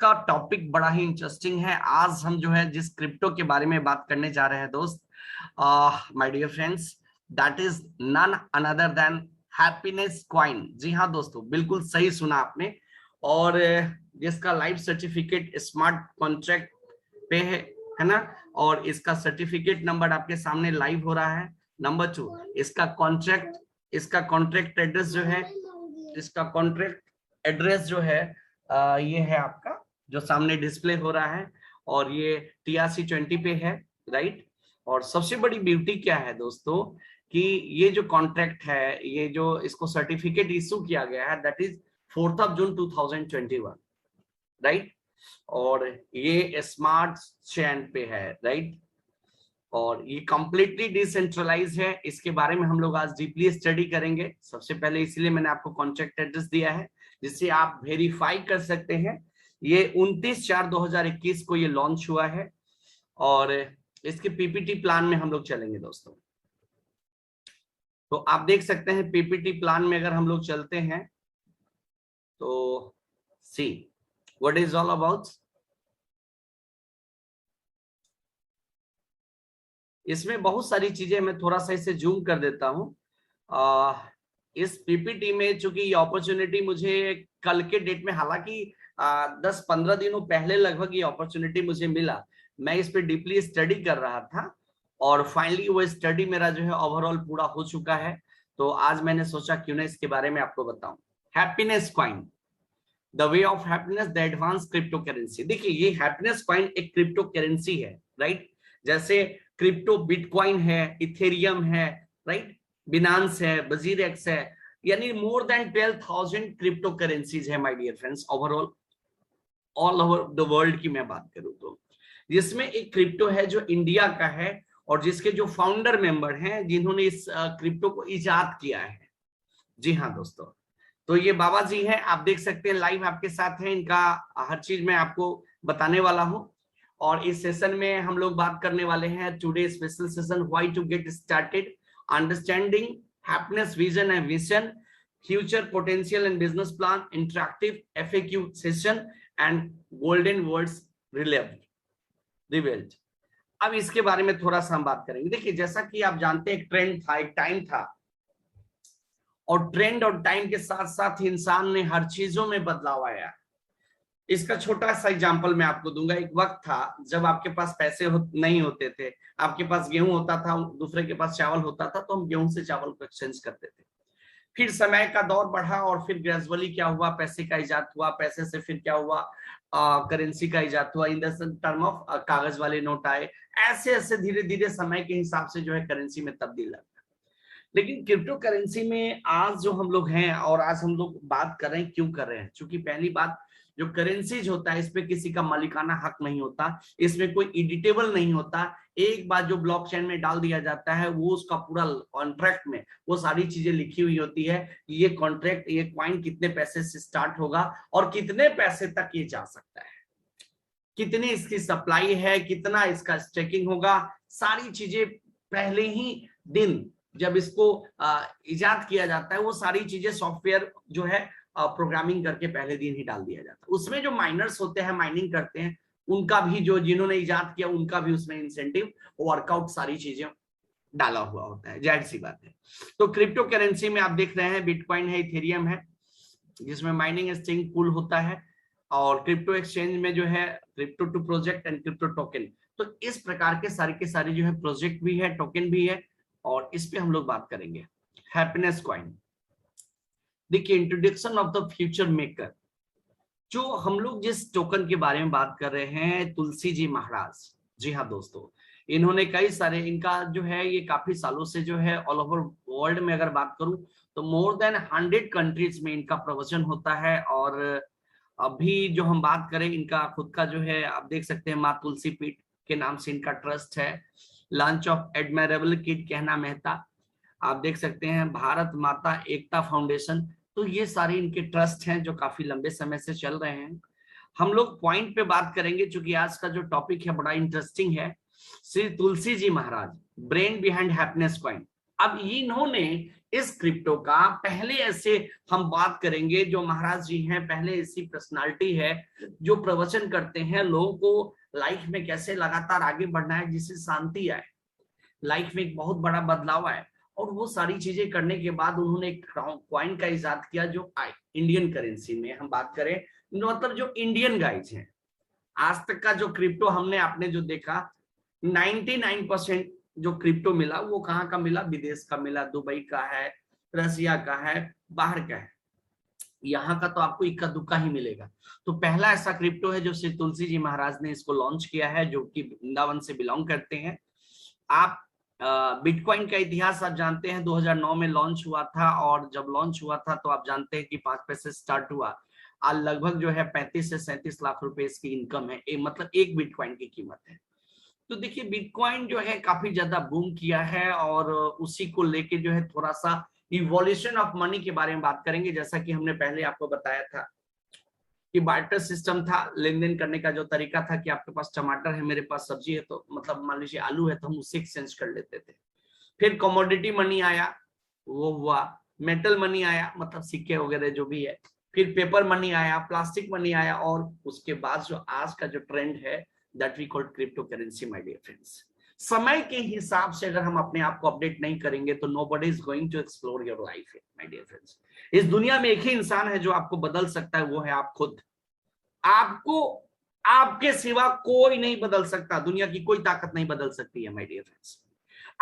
का टॉपिक बड़ा ही इंटरेस्टिंग है। आज हम जो है जिस क्रिप्टो के बारे में बात करने जा रहे हैं दोस्त, my dear friends, that is none another than happiness coin. जी हाँ दोस्तों, बिल्कुल सही सुना आपने। और जिसका लाइव सर्टिफिकेट स्मार्ट कॉन्ट्रैक्ट पे है ना। और इसका सर्टिफिकेट नंबर आपके सामने लाइव हो रहा है। नंबर 2, इसका कॉन्ट्रैक्ट एड्रेस जो है, इसका कॉन्ट्रैक्ट एड्रेस जो है ये है आपका जो सामने डिस्प्ले हो रहा है। और ये TRC20 पे है, राइट। और सबसे बड़ी ब्यूटी क्या है दोस्तों कि ये जो कॉन्ट्रैक्ट है, ये जो इसको सर्टिफिकेट इशू किया गया है, दैट इज 4 जून 2021, राइट। और ये स्मार्ट चेन पे है, राइट। और ये कंप्लीटली डिसेंट्रलाइज है। इसके बारे में हम लोग आज डीपली स्टडी करेंगे। सबसे पहले इसलिए मैंने आपको कॉन्ट्रैक्ट एड्रेस दिया है जिससे आप वेरीफाई कर सकते हैं। ये 29/4/2021 को ये लॉन्च हुआ है और इसके पीपीटी प्लान में हम लोग चलेंगे दोस्तों। तो आप देख सकते हैं पीपीटी प्लान में अगर हम लोग चलते हैं तो see what is all about. इसमें बहुत सारी चीजें, मैं थोड़ा सा इसे जूम कर देता हूं। इस पीपीटी में चूंकि ये अपॉर्चुनिटी मुझे कल के डेट में, हालांकि 10-15 दिनों पहले लगभग ये अपॉर्चुनिटी मुझे मिला, मैं इस पे डीपली स्टडी कर रहा था और फाइनली वो स्टडी मेरा जो है ओवरऑल पूरा हो चुका है। तो आज मैंने सोचा क्यों ना इसके बारे में आपको बताऊं। Happiness coin, the way of happiness, the advance crypto currency. देखिए ये हैप्पीनेस कॉइन एक क्रिप्टो करेंसी है, राइट। जैसे क्रिप्टो बिटकॉइन है, इथेरियम है, राइट, बिनांस है, बजीरेक्स है, यानी मोर देन 12,000 क्रिप्टो करेंसीज है my dear friends overall, all over the world की मैं बात करूं तो। जिसमें एक क्रिप्टो है जो इंडिया का है और जिसके जो फाउंडर मेंबर हैं जिन्होंने इस क्रिप्टो को इजाद किया है। जी हाँ दोस्तों, तो ये बाबा जी हैं, आप देख सकते हैं लाइव आपके साथ हैं। इनका हर चीज मैं आपको बताने वाला हूं। और इस सेशन में हम लोग बात करने वाले हैं today special session, why to get started, understanding happiness vision and mission, future potential and business plan, interactive FAQ session and golden words revealed. अब इसके बारे में थोड़ा सा हम बात करेंगे। देखिए जैसा कि आप जानते हैं, एक ट्रेंड था, एक टाइम था, और ट्रेंड और टाइम के साथ साथ इंसान ने हर चीजों में बदलाव आया। इसका छोटा सा एग्जांपल मैं आपको दूंगा। एक वक्त था जब आपके पास पैसे नहीं होते थे, आपके पास गेहूं होता था, दूसरे के पास चावल होता था, तो हम गेहूं से चावल को एक्सचेंज करते थे। फिर समय का दौर बढ़ा और फिर ग्रेजुअली क्या हुआ, पैसे का इजाद हुआ, पैसे से फिर क्या हुआ, करेंसी का इजाद हुआ, इन द टर्म ऑफ कागज वाले नोट आए। ऐसे ऐसे धीरे धीरे समय के हिसाब से जो है करेंसी में तब्दील लगा। लेकिन क्रिप्टो करेंसी में आज जो हम लोग हैं और आज हम लोग बात कर रहे हैं, क्यों कर रहे हैं? क्योंकि पहली बात, जो करेंसीज होता है इसमें किसी का मालिकाना हक नहीं होता, इसमें कोई एडिटेबल नहीं होता। एक बार जो ब्लॉकचेन में डाल दिया जाता है वो उसका पूरा कॉन्ट्रैक्ट में वो सारी चीजें लिखी हुई होती है। ये कॉन्ट्रैक्ट, ये कॉइन कितने पैसे से स्टार्ट होगा और कितने पैसे तक ये जा सकता है, कितनी इसकी सप्लाई है, कितना इसका स्टेकिंग होगा, सारी चीजें पहले ही दिन जब इसको इजाद किया जाता है वो सारी चीजें सॉफ्टवेयर जो है प्रोग्रामिंग करके पहले दिन ही डाल दिया जाता है। उसमें जो माइनर्स होते हैं, माइनिंग करते हैं, उनका भी, जो जिन्होंने इजाद किया उनका भी उसमें इंसेंटिव, वर्कआउट, सारी चीजें डाला हुआ होता है, जाहिर सी बात है। तो क्रिप्टो करेंसी में आप देख रहे हैं बिटकॉइन है, इथेरियम है, जिसमें माइनिंग एक्सचेंज पूल होता है, और क्रिप्टो एक्सचेंज में जो है crypto to project and crypto token. तो इस प्रकार के सारे जो है प्रोजेक्ट भी है, टोकन भी है, और इस पे हम लोग बात करेंगे। हैप्पीनेस कॉइन, देखिए introduction of the future maker. जो हम लोग जिस टोकन के बारे में बात कर रहे हैं, तुलसी जी महाराज। जी हाँ दोस्तों, इन्होंने कई सारे, इनका जो है ये काफी सालों से जो है ऑल ओवर वर्ल्ड में अगर बात करूं तो मोर देन 100 कंट्रीज में इनका प्रवचन होता है। और अभी जो हम बात करें, इनका खुद का जो है आप देख सकते हैं, माँ तुलसी पीठ के नाम से इनका ट्रस्ट है। लॉन्च ऑफ एडमायरेबल किड कहना मेहता, आप देख सकते हैं, भारत माता एकता फाउंडेशन। तो ये सारे इनके ट्रस्ट हैं जो काफी लंबे समय से चल रहे हैं। हम लोग पॉइंट पे बात करेंगे क्योंकि आज का जो टॉपिक है बड़ा इंटरेस्टिंग है। श्री तुलसी जी महाराज, ब्रेन बिहाइंड हैप्पीनेस कॉइन। अब इन्होंने इस क्रिप्टो का पहले ऐसे हम बात करेंगे, जो महाराज जी हैं पहले ऐसी पर्सनालिटी है जो प्रवचन करते हैं लोगों को लाइफ में कैसे लगातार आगे बढ़ना है, जिससे शांति आए, लाइफ में एक बहुत बड़ा बदलाव आए। और वो सारी चीजें करने के बाद उन्होंने एक कॉइन का इजाद किया जो इंडियन करेंसी में हम बात करें, मतलब जो इंडियन गाइज हैं। आज तक का जो क्रिप्टो हमने आपने जो देखा 99% जो क्रिप्टो मिला वो कहाँ का मिला, विदेश का मिला, दुबई का है, रसिया का है, बाहर का है। यहाँ का तो आपको इक्का दुक्का ही मिलेगा। तो पहला ऐसा क्रिप्टो है जो श्री तुलसी जी महाराज ने इसको लॉन्च किया है, जो कि वृंदावन से बिलोंग करते हैं। आप बिटकॉइन का इतिहास आप जानते हैं, 2009 में लॉन्च हुआ था, और जब लॉन्च हुआ था तो आप जानते हैं कि 5 पैसे स्टार्ट हुआ। आज लगभग जो है 35 से 37 लाख रुपए इसकी इनकम है, मतलब एक बिटकॉइन की कीमत है। तो देखिए बिटकॉइन जो है काफी ज्यादा बूम किया है, और उसी को लेके जो है थोड़ा सा इवोल्यूशन ऑफ मनी के बारे में बात करेंगे। जैसा कि हमने पहले आपको बताया था कि बार्टर सिस्टम था, लेन देन करने का जो तरीका था कि आपके पास टमाटर है, मेरे पास सब्जी है, तो मतलब मान लीजिए आलू है तो हम उससे एक्सचेंज कर लेते थे। फिर कमोडिटी मनी आया, वो हुआ। मेटल मनी आया, मतलब सिक्के वगैरह जो भी है। फिर पेपर मनी आया, प्लास्टिक मनी आया, और उसके बाद जो आज का जो ट्रेंड है that we call crypto currency. My dear friends, समय के हिसाब से अगर हम अपने आप को अपडेट नहीं करेंगे तो nobody is going to explore your life. My dear friends, इस दुनिया में एक ही इंसान है जो आपको बदल सकता है, वो है आप खुद। आपको आपके सिवा कोई नहीं बदल सकता, दुनिया की कोई ताकत नहीं बदल सकती है। माय डियर फ्रेंड्स,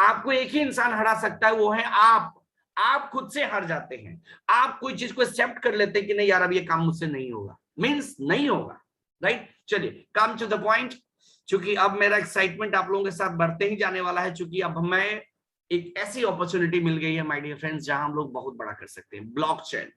आपको एक ही इंसान हरा सकता है, वो है आप। आप खुद से हार जाते हैं, आप कोई चीज को एक्सेप्ट कर लेते हैं कि नहीं यार अब ये काम मुझसे नहीं होगा, मींस नहीं होगा, राइट। चलिए कम टू द पॉइंट, क्योंकि अब मेरा एक्साइटमेंट आप लोगों के साथ बढ़ते ही जाने वाला है, क्योंकि अब हमें एक ऐसी अपॉर्चुनिटी मिल गई है माय डियर फ्रेंड्स जहां हम लोग बहुत बड़ा कर सकते हैं, ब्लॉकचेन।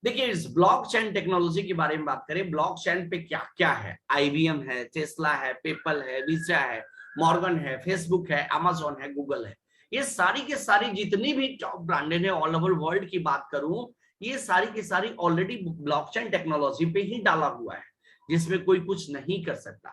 देखिए इस ब्लॉकचेन टेक्नोलॉजी के बारे में बात करें, ब्लॉकचेन पे क्या क्या है, आईबीएम है, टेस्ला है, पेपल है, वीजा है, मॉर्गन है, फेसबुक है, अमेजोन है, गूगल है। ये सारी की सारी जितनी भी टॉप ब्रांडेड है ऑल ओवर वर्ल्ड की बात करूं, ये सारी की सारी ऑलरेडी ब्लॉकचेन टेक्नोलॉजी पे ही डाला हुआ है, जिसमें कोई कुछ नहीं कर सकता,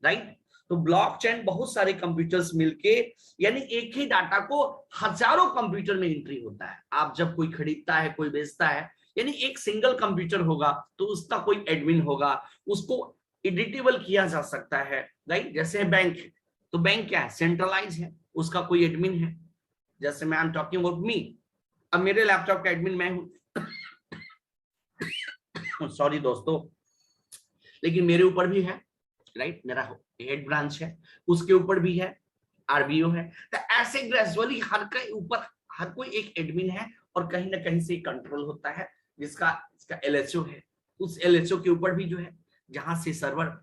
राइट। तो ब्लॉकचेन बहुत सारे कंप्यूटर्स मिलके, यानी एक ही डाटा को हजारों कंप्यूटर में एंट्री होता है। आप जब कोई खरीदता है, कोई बेचता है, यानी एक सिंगल कंप्यूटर होगा तो उसका कोई एडमिन होगा, उसको एडिटेबल किया जा सकता है, राइट। जैसे बैंक है, तो बैंक क्या है, सेंट्रलाइज है, उसका कोई एडमिन है। जैसे मैं I am talking about me, अब मेरे लैपटॉप का एडमिन मैं हूं सॉरी दोस्तों, लेकिन मेरे ऊपर भी है, राइट, मेरा हेड ब्रांच है, उसके ऊपर भी है, आरबीओ है। तो ऐसे ग्रेजुअली हर के ऊपर हर कोई एक एडमिन है, और कहीं ना कहीं से कंट्रोल होता है, जिसका एलएचओ है, उस एलएचओ के ऊपर भी जो है जहां से सर्वर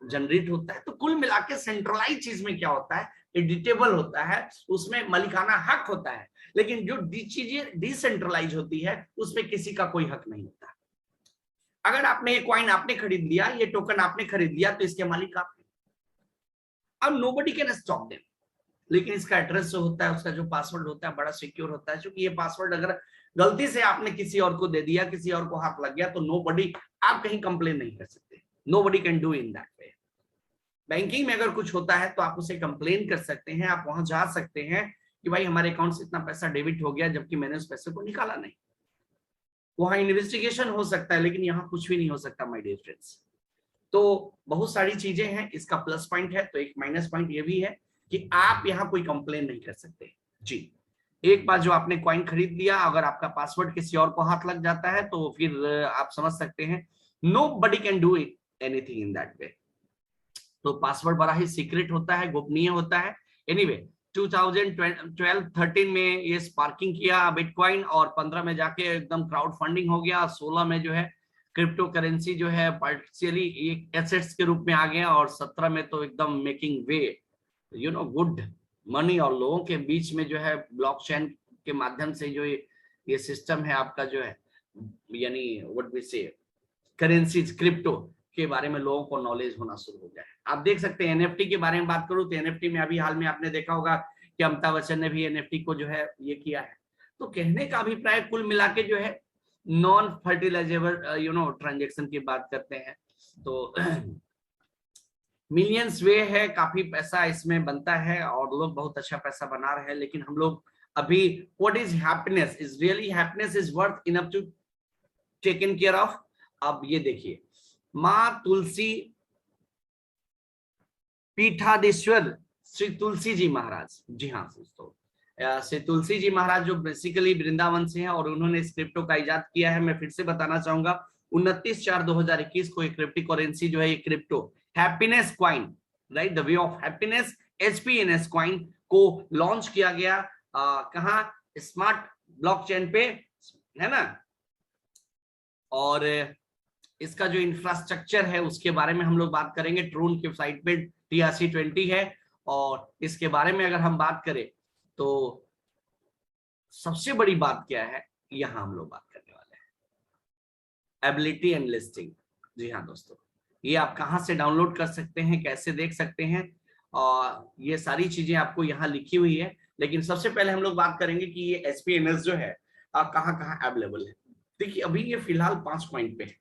जनरेट होता है। तो कुल मिला के सेंट्रलाइज चीज में क्या होता है, एडिटेबल होता है, उसमें मलिकाना हक होता है। लेकिन जो चीजें डिसेंट्रलाइज होती है उसमें किसी का कोई हक नहीं होता। अगर आपने ये कॉइन आपने खरीद लिया, ये टोकन आपने खरीद लिया, तो इसके मालिक आप हैं। अब नोबडी कैन स्टॉप देम। लेकिन इसका एड्रेस जो होता है, उसका जो पासवर्ड होता है, बड़ा सिक्योर होता है, क्योंकि ये पासवर्ड अगर गलती से आपने किसी और को दे दिया, किसी और को हाथ लग गया, तो नोबडी, आप कहीं कंप्लेन नहीं कर सकते, nobody can do in that way. Banking में अगर कुछ होता है तो आप उसे कंप्लेन कर सकते हैं, आप वहां जा सकते हैं कि भाई हमारे अकाउंट से इतना पैसा डेबिट हो गया, जबकि मैंने उस पैसे को निकाला नहीं। वहां इन्वेस्टिगेशन हो सकता है, लेकिन यहाँ कुछ भी नहीं हो सकता माय डियर फ्रेंड्स। तो बहुत सारी चीजें हैं, इसका प्लस पॉइंट है, तो एक माइनस पॉइंट ये भी है कि आप यहाँ कोई कंप्लेन नहीं कर सकते जी। एक बार जो आपने कॉइन खरीद लिया, अगर आपका पासवर्ड किसी और को हाथ लग जाता है तो फिर आप समझ सकते हैं nobody can do anything in that way। तो पासवर्ड बड़ा ही सीक्रेट होता है, गोपनीय होता है। एनीवे 2012-13 में ये स्पार्किंग किया बिटकॉइन, और 15 में जाके एकदम क्राउड फंडिंग हो गया, 16 में जो है क्रिप्टो करेंसी जो है पार्शियली एक एसेट्स के रूप में आ गया, और 17 में तो एकदम मेकिंग वे गुड मनी। और लोगों के बीच में जो है ब्लॉकचेन के माध्यम से जो ये सिस्टम है आपका जो है, यानी व्हाट वी से करेंसीज क्रिप्टो के बारे में लोगों को नॉलेज होना शुरू हो गया है। आप देख सकते हैं एनएफटी के बारे में बात करूं तो एनएफटी में अभी हाल में आपने देखा होगा कि अमिताभ बच्चन ने भी एनएफटी को जो है ये किया है। तो कहने का अभिप्राय कुल मिला के जो है नॉन फर्टिलाइजेबल ट्रांजेक्शन की बात करते हैं। तो मिलियंस वे है, काफी पैसा इसमें बनता है और लोग बहुत अच्छा पैसा बना रहे हैं, लेकिन हम लोग अभी what is happiness, is really happiness is worth enough to taken care of. अब ये देखिए, माँ तुलसी पीठाधीश्वर श्री तुलसी जी महाराज, जी हाँ दोस्तों, श्री तुलसी जी महाराज जो बेसिकली वृंदावन से हैं और उन्होंने इस क्रिप्टो का इजाद किया है। मैं फिर से बताना चाहूंगा, 29/4/2021 को एक क्रिप्टो करेंसी जो है ये crypto happiness coin, right, the way of happiness HPNS coin को लॉन्च किया गया। कहाँ, स्मार्ट ब्लॉकचेन पे, है ना। और इसका जो इंफ्रास्ट्रक्चर है उसके बारे में हम लोग बात करेंगे। ट्रून की साइट पे TRC20 है और इसके बारे में अगर हम बात करें तो सबसे बड़ी बात क्या है, यहां हम लोग बात करने वाले हैं एबिलिटी एंड लिस्टिंग। जी हाँ दोस्तों, ये आप कहां से डाउनलोड कर सकते हैं, कैसे देख सकते हैं, और ये सारी चीजें आपको यहाँ लिखी हुई है। लेकिन सबसे पहले हम लोग बात करेंगे कि ये HPNS जो है कहाँ कहाँ अवेलेबल है। देखिए अभी ये फिलहाल 5 कॉइन पे है,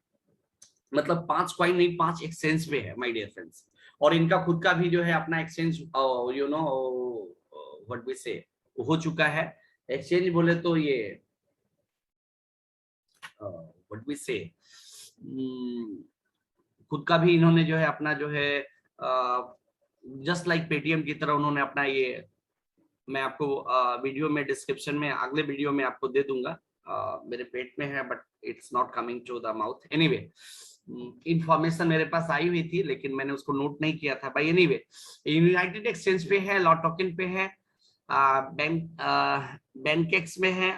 मतलब 5 कॉइन नहीं, 5 एक्सचेंज पे है माय डियर फ्रेंड्स। और इनका खुद का भी जो है अपना exchange you know what we say हो चुका है। एक्सचेंज बोले तो ये व्हाट वी से खुद का भी इन्होंने जो है अपना जो है जस्ट लाइक पेटीएम की तरह उन्होंने अपना ये, मैं आपको वीडियो में डिस्क्रिप्शन में अगले वीडियो में आपको दे दूंगा। मेरे पेट में है but it's not coming to the mouth. Anyway, information मेरे पास आई हुई थी लेकिन मैंने उसको नोट नहीं किया था भाई। एनीवे, यूनाइटेड एक्सचेंज पे है, लॉ टोकन पे है, बैंकेक्स में है,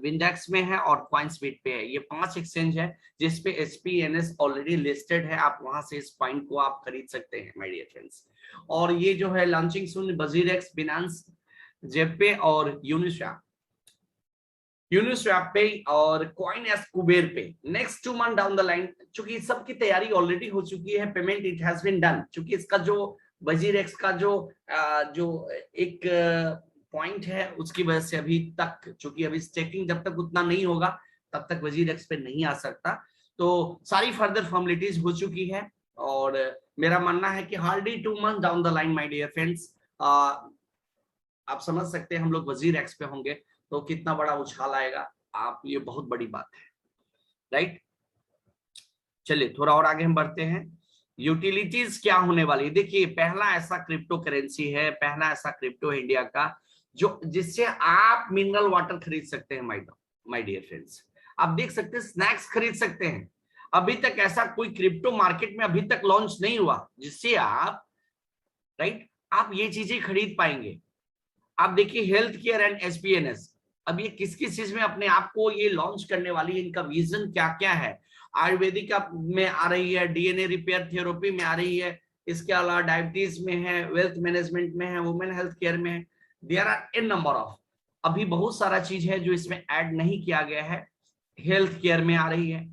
विंडेक्स में है और कॉइनस्पीड पे है। ये 5 एक्सचेंज है जिसपे HPNS ऑलरेडी लिस्टेड है। आप वहां से इस कॉइन को आप खरीद सकते हैं माय डियर फ्रेंड्स। और ये जो है लॉन्चिंग सुन बजीरेक्स, बिनांस, जेपे और यूनिस्वैप पे और कॉइन एस कुबेर पे next 2 month down the line. चूंकि सबकी तैयारी ऑलरेडी हो चुकी है, payment it has been done. चूंकि इसका जो वजीरेक्स का जो एक पॉइंट है उसकी वजह से अभी तक, चूंकि अभी स्टेकिंग जब तक उतना नहीं होगा तब तक वजीरेक्स पे नहीं आ सकता। तो सारी फर्दर फॉर्मेलिटीज हो चुकी है और मेरा मानना है कि hardly 2 month down the line my dear friends आप समझ सकते हैं हम लोग वजीरेक्स पे होंगे तो कितना बड़ा उछाल आएगा। आप, ये बहुत बड़ी बात है, राइट। चलिए थोड़ा और आगे हम बढ़ते हैं। यूटिलिटीज क्या होने वाली, देखिए पहला ऐसा क्रिप्टो करेंसी है, पहला ऐसा क्रिप्टो है इंडिया का जो जिससे आप मिनरल वाटर खरीद सकते हैं माय डियर फ्रेंड्स। आप देख सकते हैं स्नैक्स खरीद सकते हैं। अभी तक ऐसा कोई क्रिप्टो मार्केट में अभी तक लॉन्च नहीं हुआ जिससे आप, राइट, आप ये चीजें खरीद पाएंगे। आप देखिए हेल्थ केयर एंड HPNS, अब ये किस किस चीज में अपने आप को ये लॉन्च करने वाली है, इनका विजन क्या क्या है। आयुर्वेदिक में आ रही है, DNA रिपेयर थेरेपी में आ रही है, इसके अलावा डायबिटीज में है, वेल्थ मैनेजमेंट में है, वुमेन हेल्थ केयर में है। There are an number of, अभी बहुत सारा चीज है जो इसमें ऐड नहीं किया गया है। हेल्थ केयर में आ रही है।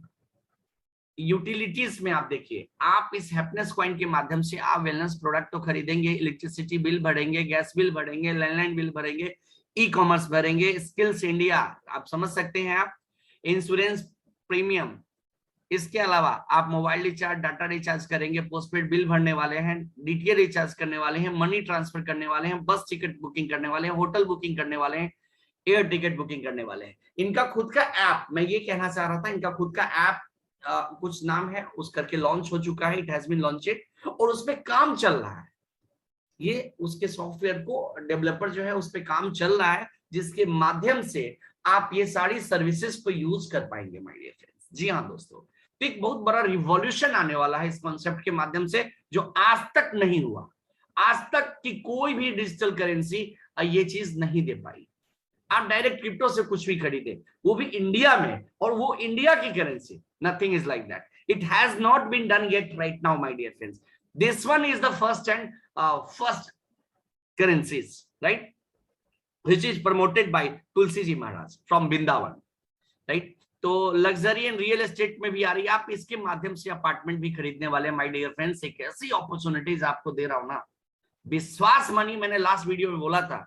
यूटिलिटीज में आप देखिए, आप इस हैप्पीनेस कॉइन के माध्यम से आप वेलनेस प्रोडक्ट तो खरीदेंगे, इलेक्ट्रिसिटी बिल भरेंगे, गैस बिल भरेंगे, लैंडलाइन बिल भरेंगे, ई-कॉमर्स भरेंगे, स्किल्स इंडिया आप समझ सकते हैं, आप इंश्योरेंस प्रीमियम, इसके अलावा आप मोबाइल रिचार्ज, डाटा रिचार्ज करेंगे, पोस्टपेड बिल भरने वाले हैं, DTA रिचार्ज करने वाले हैं, मनी ट्रांसफर करने वाले हैं, बस टिकट बुकिंग करने वाले हैं, होटल बुकिंग करने वाले हैं, एयर टिकट बुकिंग करने वाले हैं। इनका खुद का ऐप, मैं ये कहना चाह रहा था, इनका खुद का ऐप कुछ नाम है उस करके लॉन्च हो चुका है, इट हैज बीन लॉन्चेड और उसमें काम चल रहा है। ये उसके सॉफ्टवेयर को डेवलपर जो है उस पर काम चल रहा है जिसके माध्यम से आप ये सारी सर्विसेज को यूज कर पाएंगे माय डियर फ्रेंड्स। जी हाँ दोस्तों, तो एक बहुत बड़ा रिवॉल्यूशन आने वाला है इस कॉन्सेप्ट के माध्यम से जो आज तक नहीं हुआ। आज तक की कोई भी डिजिटल करेंसी ये चीज नहीं दे पाई। आप डायरेक्ट क्रिप्टो से कुछ भी खरीदे, वो भी इंडिया में, और वो इंडिया की करेंसी, nothing is like that. It has not been done yet right now my dear friends. This one is the first and first currencies, right, which is promoted by Tulsi Ji Maharaj from Vrindavan, right। तो luxury and real estate में भी आ रही है, आप इसके माध्यम से apartment भी खरीदने वाले माय डियर फ्रेंड्स। एक ऐसी अपॉर्चुनिटीज आपको दे रहा हूं ना, विश्वास मनी, मैंने लास्ट वीडियो में बोला था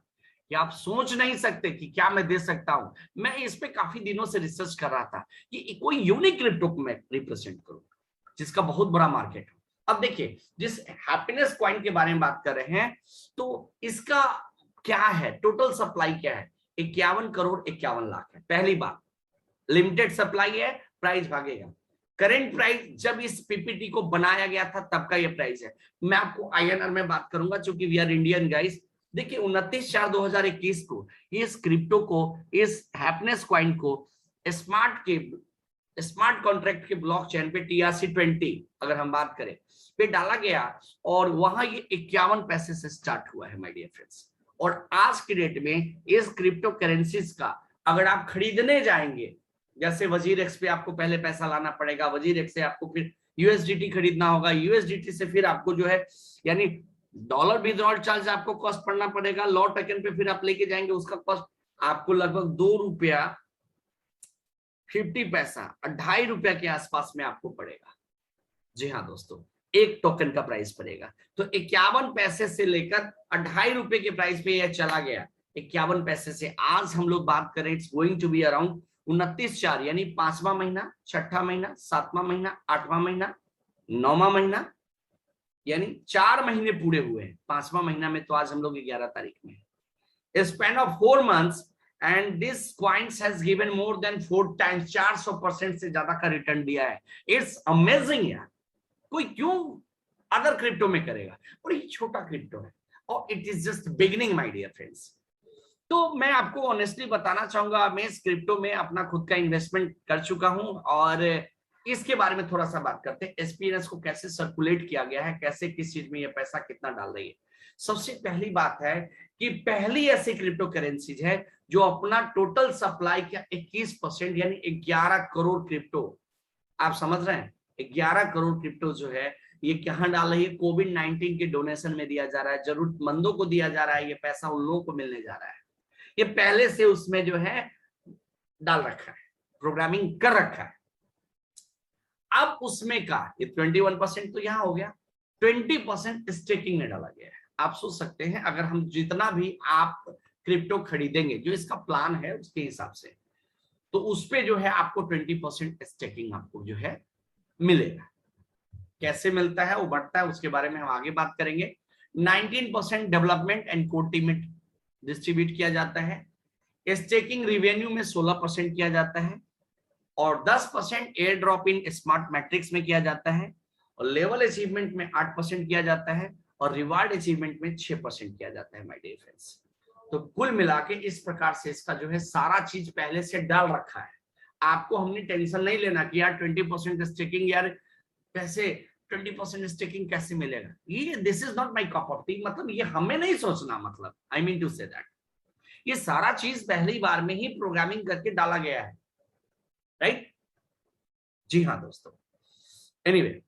कि आप सोच नहीं सकते कि क्या मैं दे सकता हूं। मैं इस पे काफी दिनों से रिसर्च कर रहा था कि कोई यूनिक क्रिप्टो को मैं रिप्रेजेंट करूं जिसका बहुत बड़ा मार्केट हो। अब देखिए, जिस हैप्पीनेस कॉइन के बारे में बात कर रहे हैं, तो इसका क्या है, टोटल सप्लाई क्या है, 51 करोड़ 51 लाख है। पहली बात, लिमिटेड सप्लाई है, प्राइस भागेगा। करंट प्राइस जब इस पीपीटी को बनाया गया था तब का ये प्राइस है। मैं आपको आईएनआर में बात करूंगा, चूंकि वी आर इंडियन गाइस। देखिए 29/4/2021 को इस क्रिप्टो को, इस हैप्पीनेस कॉइन को स्मार्ट कॉन्ट्रैक्ट के ब्लॉकचेन पे TRC-20 अगर हम बात करें पे डाला गया, और वहां ये 51 पैसे से स्टार्ट हुआ है माय डियर फ्रेंड्स। और आज की डेट में इस क्रिप्टो करेंसीज का अगर आप खरीदने जाएंगे, जैसे वजीर एक्स पे आपको पहले पैसा लाना पड़ेगा, वजीर एक्स से आपको फिर यूएसडीटी खरीदना होगा, यूएसडीटी से फिर आपको जो है यानी डॉलर विड्रॉल चार्ज आपको कॉस्ट पड़ना पड़ेगा, लॉ टोकन पे फिर आप लेके जाएंगे, उसका कॉस्ट आपको लगभग ₹2.50 ₹2.5 के आसपास में आपको पड़ेगा। जी हाँ दोस्तों, एक टोकन का प्राइस पड़ेगा। तो 51 पैसे से लेकर ₹2.5 के प्राइस पे यह चला गया। 51 पैसे से आज हम लोग बात करें, it's going to be around 29/4 यानी 5वां महीना, 6ठा महीना, 7वां महीना, 8वां महीना, 9वां महीना, यानी 4 महीने पूरे हुए हैं। 5वां महीना में तो आज हम लोग 11 तारीख में है। Span of 4 months and this coins has given more than 4 times, 400% से ज्यादा का रिटर्न दिया है। इट्स अमेजिंग यार। कोई क्यों अदर क्रिप्टो में करेगा, और ये छोटा क्रिप्टो है और it is just beginning my dear friends. तो मैं आपको ऑनेस्टली बताना चाहूंगा, मैं इस क्रिप्टो में अपना खुद का इन्वेस्टमेंट कर चुका हूं, और इसके बारे में थोड़ा सा बात करते हैं। एसपीएनएस को कैसे सर्कुलेट किया गया है, कैसे किस चीज में ये पैसा कितना डाल रही है। सबसे पहली बात है कि पहली ऐसी क्रिप्टो करेंसीज है जो अपना टोटल सप्लाई का 21% यानी 11 करोड़ क्रिप्टो, आप समझ रहे हैं, 11 करोड़ क्रिप्टो जो है ये कहां डाल रही है, कोविड-19 के डोनेशन में दिया जा रहा है, जरूरतमंदों को दिया जा रहा है, ये पैसा उन लोगों को मिलने जा रहा है। ये पहले से उसमें जो है डाल रखा है, प्रोग्रामिंग कर रखा है। अब उसमें का ये 21% तो यहां हो गया, 20% स्टेकिंग में डाला गया है। आप सोच सकते हैं अगर हम जितना भी आप क्रिप्टो खरीदेंगे, जो इसका प्लान है उसके हिसाब से, तो उस पे जो है आपको 20% स्टेकिंग आपको जो है मिलेगा। कैसे मिलता है, वो बढ़ता है, उसके बारे में हम आगे बात करेंगे। 19% डेवलपमेंट एंड कोड टीम में डिस्ट्रीब्यूट किया जाता है। स्टेकिंग रिवेन्यू में 16% किया जाता है, और 10% air drop in smart matrix में किया जाता है, और लेवल अचीवमेंट में 8% किया जाता है, और रिवार्ड अचीवमेंट में 6% किया जाता है माय डियर फ्रेंड्स। तो कुल मिला के इस प्रकार से इसका जो है सारा चीज पहले से डाल रखा है। आपको हमने टेंशन नहीं लेना कि यार 20% स्टेकिंग, यार कैसे 20% स्टेकिंग कैसे मिलेगा, ये this is not my cup of tea. मतलब ये हमें नहीं सोचना, मतलब I mean to say that ये सारा चीज पहली बार में ही प्रोग्रामिंग करके डाला गया है, राइट? जी हाँ दोस्तों। एनीवे,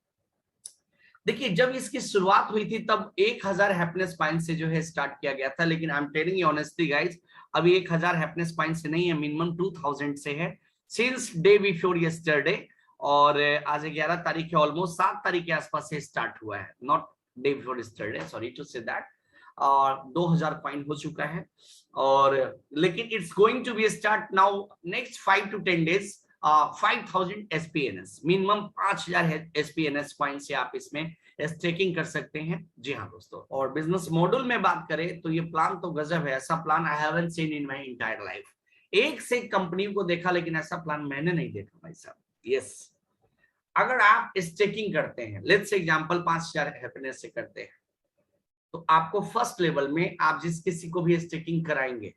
देखिए जब इसकी शुरुआत हुई थी तब 1000 हैप्पीनेस पॉइंट से जो है स्टार्ट किया गया था, लेकिन I am telling you honestly guys, अभी 1000 हैप्पीनेस पॉइंट से नहीं है, मिनिमम 2000 से है सिंस डे बिफोर यस्टरडे। और आज 11 तारीख है, ऑलमोस्ट 7 तारीख के आसपास से स्टार्ट हुआ है, not day before yesterday, sorry to say that. और 2000 कॉइन हो चुका है, और लेकिन it's going to be start now next 5 to 10 days। 5000 SPNS, minimum 5000 SPNS point से आप इसमें स्टेकिंग कर सकते हैं। जी हाँ दोस्तों, और बिजनेस मॉडल में बात करें तो ये प्लान तो गजब है। ऐसा plan I haven't seen in my entire life. एक से एक कंपनी को देखा, लेकिन ऐसा प्लान मैंने नहीं देखा भाई साहब। यस, अगर आप स्टेकिंग करते हैं, लेट्स से एग्जांपल 5000 हैप्पीनेस से करते हैं, तो आपको फर्स्ट लेवल में आप जिस किसी को भी स्टेकिंग कराएंगे,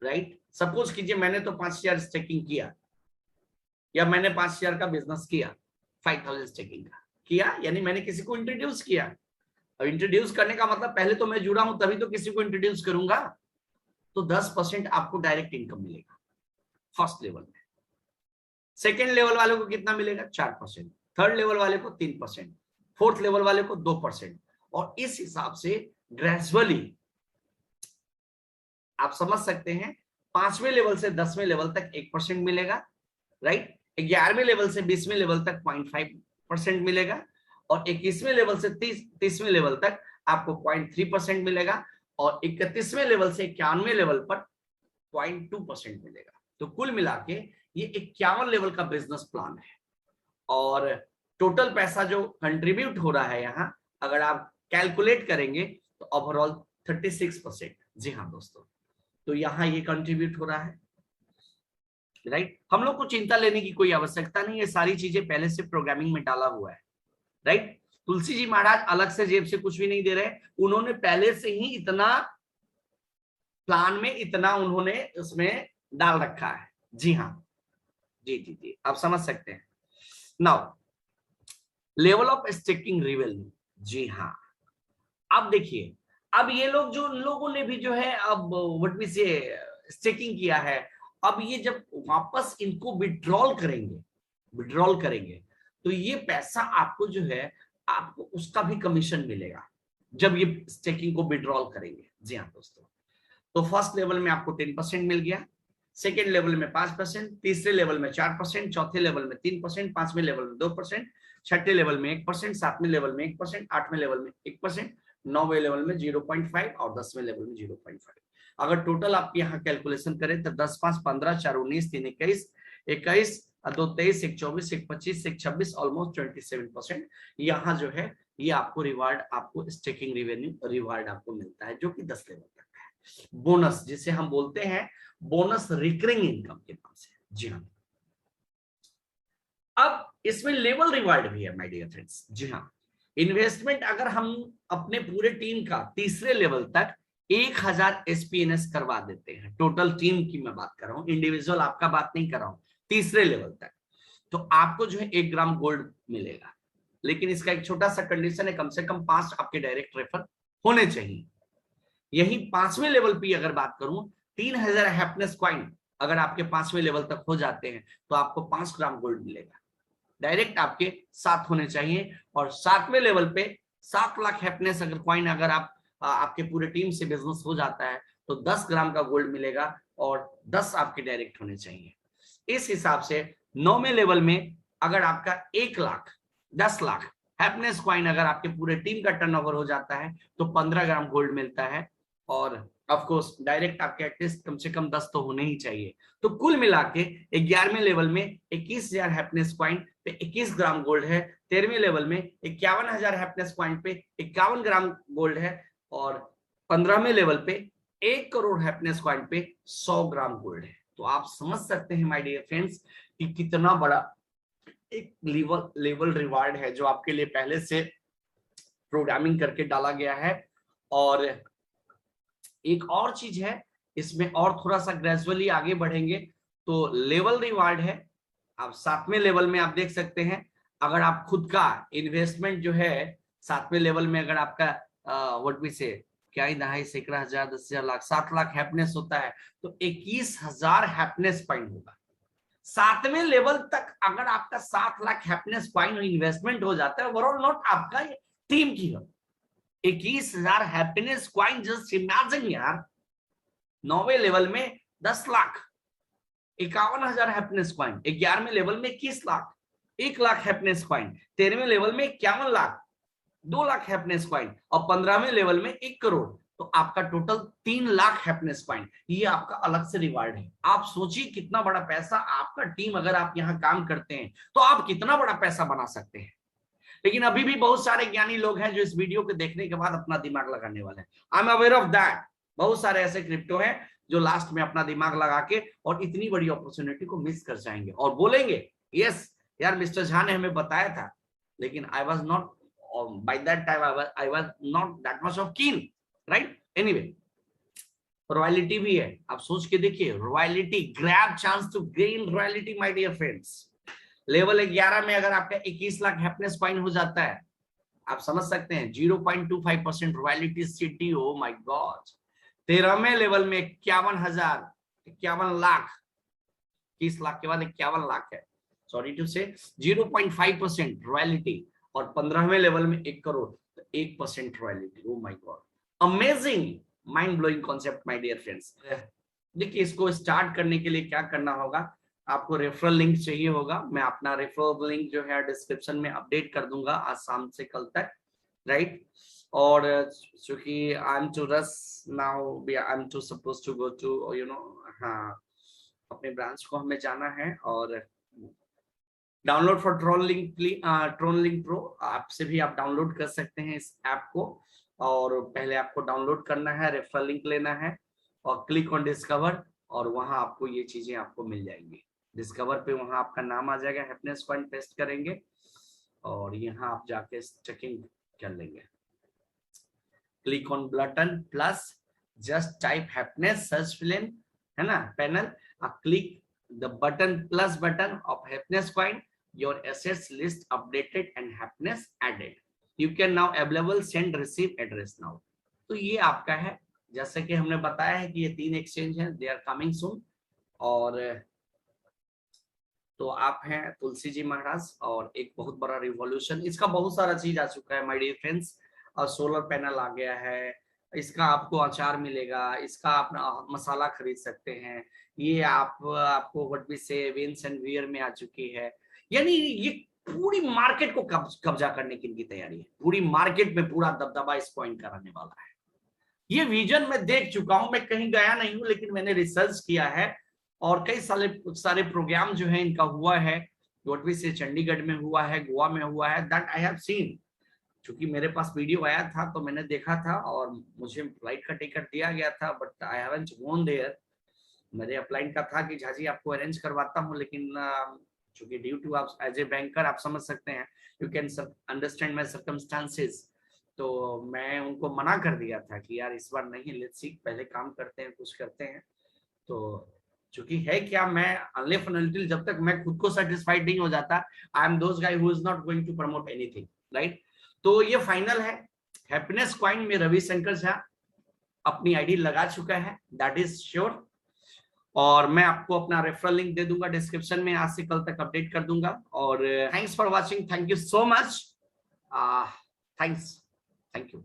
राइट, सपोज कीजिए मैंने तो 5000 स्टेकिंग किया, या मैंने 5000 का बिजनेस किया, 5000 स्टेकिंग का किया, यानी मैंने किसी को इंट्रोड्यूस किया। अब इंट्रोड्यूस करने का मतलब पहले तो मैं जुड़ा हूं तभी तो किसी को इंट्रोड्यूस करूंगा, तो 10% आपको डायरेक्ट इनकम मिलेगा फर्स्ट लेवल में। सेकेंड लेवल वाले को कितना मिलेगा? 4%, थर्ड लेवल वाले को 3%, फोर्थ लेवल वाले को 2%, और इस हिसाब से ग्रेजुअली आप समझ सकते हैं 5वें लेवल से 10वें लेवल तक 1% मिलेगा, राइट, 11वें लेवल से 20वें लेवल तक 0.5% मिलेगा, और 21वें लेवल से 30वें लेवल तक आपको 0.3% मिलेगा, और 31वें लेवल से 51वें लेवल पर 0.2% मिलेगा। तो कुल मिला के ये 51 लेवल का बिजनेस प्लान है। और टोटल पैसा जो कंट्रीब्यूट हो रहा है यहाँ, अगर आप कैलकुलेट करेंगे तो ओवरऑल 36%। जी हाँ दोस्तों, तो यहाँ ये कंट्रीब्यूट हो रहा है, राइट। हम लोग को चिंता लेने की कोई आवश्यकता नहीं है, सारी चीजें पहले से प्रोग्रामिंग में डाला हुआ है, राइट। तुलसी जी महाराज अलग से जेब से कुछ भी नहीं दे रहे, उन्होंने पहले से ही इतना प्लान में इतना उन्होंने उसमें डाल रखा है। जी हाँ, जी जी जी, आप समझ सकते हैं। Now level of staking revenue. जी हाँ, अब देखिए, अब ये लोग जो उन लोगों ने भी जो है अब व्हाट वी से स्टेकिंग किया है, अब ये जब वापस इनको विड्रॉल करेंगे तो ये पैसा आपको जो है, आपको उसका भी कमीशन मिलेगा जब ये स्टेकिंग को विड्रॉल करेंगे। जी हाँ दोस्तों, तो फर्स्ट लेवल में आपको 10% मिल गया, सेकेंड लेवल में 5%, तीसरे लेवल में 4%, चौथे लेवल में 3%, पांचवें लेवल में 2%, छठे लेवल में 1%, सातवें लेवल में 1%, आठवें लेवल में 1%, नौवें लेवल में 0.5 और 10वें लेवल में 0.5। अगर टोटल आप यहाँ कैलकुलेशन करें तो 10 5 15 4 19 3 21 21 2 23 1 24 1 25 1 26 ऑलमोस्ट 27%। यहाँ जो है ये आपको रिवार्ड, आपको स्टेकिंग रेवेन्यू रिवार्ड आपको मिलता है, जो कि 10 लेवल तक है। बोनस जिसे हम बोलते हैं बोनस रिकरिंग इनकम के नाम से। जी हाँ, अब इसमें लेवल रिवार्ड भी है माय डियर फ्रेंड्स। जी हाँ, इन्वेस्टमेंट अगर हम अपने पूरे टीम का तीसरे लेवल तक 1000 एसपीएनएस करवा देते हैं, टोटल टीम की मैं बात कर रहा हूं, इंडिविजुअल आपका बात नहीं कर रहा हूं, तीसरे लेवल तक, तो आपको जो है 1 ग्राम गोल्ड मिलेगा। लेकिन इसका एक छोटा सा कंडीशन है, कम से कम 5 आपके डायरेक्ट रेफर होने चाहिए। यही 5वें लेवल पे अगर बात करूं, 3000 हैप्पीनेस कॉइन अगर आपके 5वें लेवल तक हो जाते हैं तो आपको 5 ग्राम गोल्ड मिलेगा, डायरेक्ट आपके साथ होने चाहिए। और 7वें लेवल पे 7 लाख हैप्पीनेस अगर कॉइन अगर आप आपके पूरे टीम से बिजनेस हो जाता है तो 10 ग्राम का गोल्ड मिलेगा और 10 आपके डायरेक्ट होने चाहिए। इस हिसाब से 9वें लेवल में अगर आपका 1 लाख 10 लाख हैप्पीनेस कॉइन अगर आपके पूरे टीम का टर्नओवर हो जाता है तो 15 ग्राम गोल्ड मिलता है। और ऑफ कोर्स डायरेक्ट आपके एटलीस्ट कम से कम 10 तो होने ही चाहिए। तो कुल मिला के 11वें लेवल में 21,000 हैप्पीनेस कॉइन पे 21 ग्राम गोल्ड है, 13वें लेवल में 51,000 हैप्पीनेस कॉइन पे 51 ग्राम गोल्ड है, और 15वें लेवल पे 1 करोड़ हैप्पीनेस कॉइन पे 100 ग्राम गोल्ड है। तो आप समझ सकते हैं माय डियर फ्रेंड्स कि कितना बड़ा एक लेवल रिवार्ड है जो आपके लिए पहले से प्रोग्रामिंग करके डाला गया है। और एक और चीज है इसमें, और थोड़ा सा ग्रेजुअली आगे बढ़ेंगे तो लेवल रिवार्ड है। आप 7वें लेवल में आप देख सकते हैं, अगर आप खुद का इन्वेस्टमेंट जो है 7वें लेवल में अगर आपका व्हाट वी से क्या ही 2.5 सैकड़ा हजार 10,000 लाख 7 लाख हैप्पीनेस होता है तो 21,000 हैप्पीनेस पॉइंट होगा। 7वें लेवल तक अगर आपका 7 लाख हैप्पीनेस पॉइंट इन्वेस्टमेंट हो जाता है, ओवरऑल नॉट आपका, टीम की हो, 21,000 हैप्पीनेस कॉइन, जस्ट इमेजिन यार। 9वें लेवल में 10 लाख 51,000 हैप्पीनेस कॉइन, 11वें लेवल में 21 लाख 1 लाख हैप्पीनेस कॉइन, 13वें लेवल में 51 लाख 2 लाख हैप्पीनेस कॉइन, और 15वें लेवल में 1 करोड़। तो आपका टोटल 3 लाख हैप्पीनेस कॉइन, ये आपका अलग से रिवार्ड है। आप सोचिए कितना बड़ा पैसा आपका टीम, अगर आप यहाँ काम करते हैं तो आप कितना बड़ा पैसा बना सकते हैं। लेकिन अभी भी बहुत सारे ज्ञानी लोग हैं जो इस वीडियो को देखने के बाद अपना दिमाग लगाने वाले हैं। I am aware of that. बहुत सारे ऐसे क्रिप्टो हैं जो लास्ट में अपना दिमाग लगा के और इतनी बड़ी अपॉर्चुनिटी को मिस कर जाएंगे और बोलेंगे यस यार मिस्टर झा ने हमें बताया था, लेकिन I was not by that time, I was not that much of keen, right. Anyway, royalty भी है, आप सोच के देखिए, royalty, grab chance to gain royalty my dear friends. Level 11 में अगर आपका 21 लाख हैप्पीनेस कॉइन हो जाता है, आप समझ सकते हैं 0.25% royalty city, oh my god. 13वें लेवल में 51 लाख, 30 लाख के बाद 51 लाख है, सॉरी टू से 0.5% रॉयल्टी, और 15वें लेवल में 1 crore, 1% royalty, oh my god. Amazing, mind blowing concept my dear friends. देखिए, इसको स्टार्ट करने के लिए क्या करना होगा, आपको रेफरल लिंक चाहिए होगा। मैं अपना रेफरल लिंक जो है डिस्क्रिप्शन में अपडेट कर दूंगा आज शाम से कल तक, राइट। और चूंकि I am to rush now, I am to suppose to go to, you know, हाँ, अपने ब्रांच को हमें जाना है और डाउनलोड फॉर ट्रोनलिंक प्रो, आपसे भी आप डाउनलोड कर सकते हैं इस ऐप को। और पहले आपको डाउनलोड करना है, रेफरल लिंक लेना है और क्लिक ऑन डिस्कवर, और वहां आपको ये चीजें आपको मिल जाएंगी। डिस्कवर पे वहां आपका नाम आ जाएगा, हैप्पीनेस पॉइंट पेस्ट करेंगे और यहाँ आप जाके चेकिंग कर लेंगे। Click on button plus, just type happiness search film, है ना, panel, click the button plus button of happiness coin, your assets list updated and happiness added, you can now available send receive address now। तो ये आपका है, जैसे कि हमने बताया है कि ये 3 एक्सचेंज हैं, दे आर कमिंग सून। और तो आप हैं तुलसी जी महाराज, और एक बहुत बड़ा रिवॉल्यूशन, इसका बहुत सारा चीज आ चुका है माय डियर फ्रेंड्स। और सोलर पैनल आ गया है, इसका आपको अचार मिलेगा, इसका आप मसाला खरीद सकते हैं, ये आपको व्हाट वी से विंस एंड वियर में आ चुकी है। यानी ये पूरी मार्केट को कब्जा करने की इनकी तैयारी है, पूरी मार्केट में पूरा दबदबा इस कॉइन का रहने वाला है। ये विजन मैं देख चुका हूं, मैं कहीं गया नहीं हूं, लेकिन मैंने रिसर्च किया है और कई सारे प्रोग्राम जो है इनका हुआ है, व्हाट वी से चंडीगढ़ में हुआ है, गोवा में हुआ है, दैट आई हैव सीन। क्योंकि मेरे पास वीडियो आया था तो मैंने देखा था और मुझे फ्लाइट का टिकट दिया गया था, but I haven't gone there. मेरे अपलाइन का था कि झाजी आपको अरेंज करवाता हूँ, लेकिन चूंकि ड्यू टू आप एज ए बैंकर आप समझ सकते हैं, you can understand my circumstances, तो मैं उनको मना कर दिया था कि यार इस बार नहीं, लेट्स सी, पहले काम करते हैं, कुछ करते हैं। तो चूंकि है क्या, मैं अनलेस अनटिल जब तक मैं खुद को सेटिस्फाइड नहीं हो जाता, I am those guy who is not going to promote anything, right. तो ये फाइनल है, हैप्पीनेस कॉइन में रविशंकर झा अपनी आईडी लगा चुका है, दैट इज श्योर। और मैं आपको अपना रेफरल लिंक दे दूंगा डिस्क्रिप्शन में, आज से कल तक अपडेट कर दूंगा। और thanks for watching, thank you so much, thanks, thank you.